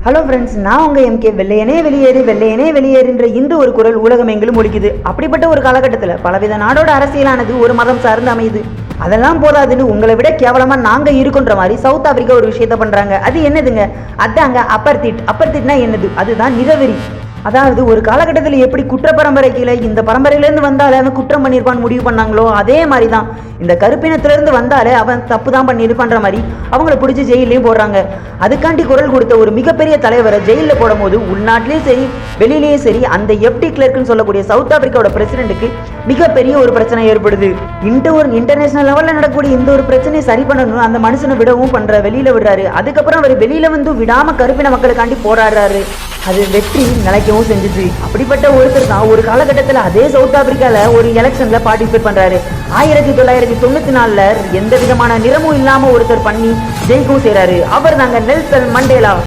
Hello friends, நான் உங்கள் MK. வெள்ளையனே வெளியேறு வெள்ளையனே வெளியேறுன்ற இந்த ஒரு குரல் உலகம் எங்கிலும் ஒலிக்குது. அப்படிப்பட்ட ஒரு காலகட்டத்தில் பலவித நாடோட அரசியலானது ஒரு மதம் சார்ந்து அமையுது. அதெல்லாம் போதாதுன்னு உங்களை விட கேவலமாக நாங்கள் இருக்குன்ற மாதிரி சவுத் ஆப்பிரிக்கா ஒரு விஷயத்த பண்ணுறாங்க. அது என்னதுங்க? அதாங்க அப்பர்தீட். அப்பர்தீட்னா என்னது? அதுதான் நிறவெறி. அதாவது ஒரு காலகட்டத்தில் எப்படி குற்ற பரம்பரை கீழே இந்த பரம்பரையிலேருந்து வந்தாலே அவன் குற்றம் பண்ணியிருப்பான்னு முடிவு பண்ணாங்களோ, அதே மாதிரி தான் இந்த கருப்பினத்திலேருந்து வந்தாலே அவன் தப்பு தான் பண்ணியிருப்பான்ற மாதிரி அவங்கள பிடிச்சி ஜெயிலையும் போடுறாங்க. அதுக்காண்டி குரல் கொடுத்த ஒரு மிகப்பெரிய தலைவரை ஜெயிலில் போடும் போது உள்நாட்டிலேயும் சரி வெளியிலேயும் சரி அந்த எஃப்டி கிளர்க்குன்னு சொல்லக்கூடிய சவுத் ஆப்பிரிக்காவோட பிரசிடென்ட்டுக்கு மிகப்பெரிய ஒரு பிரச்சனை ஏற்படுது. இன்டர்நேஷனல் லெவலில் நடக்கக்கூடிய இந்த ஒரு பிரச்சனையை சரி பண்ணணும் அந்த மனுஷனை விடவும் வெளியில் விடுறாரு. அதுக்கப்புறம் அவர் வெளியில் வந்து விடாமல் கருப்பின மக்களுக்காண்டி போராடுறாரு. அது வெற்றி நிலைக்கவும் செஞ்சுச்சு. அப்படிப்பட்ட ஒருத்தர் தான் ஒரு காலகட்டத்தில் அதே சவுத் ஆப்பிரிக்காவில் ஒரு எலெக்ஷன்ல பார்ட்டிசிபேட் பண்றாரு. 1994 எந்த விதமான நிறமும் இல்லாம ஒருத்தர் பண்ணி ஜெயிக்கவும் செய்யறாரு. அவர் தாங்க நெல்சன் மண்டேலா.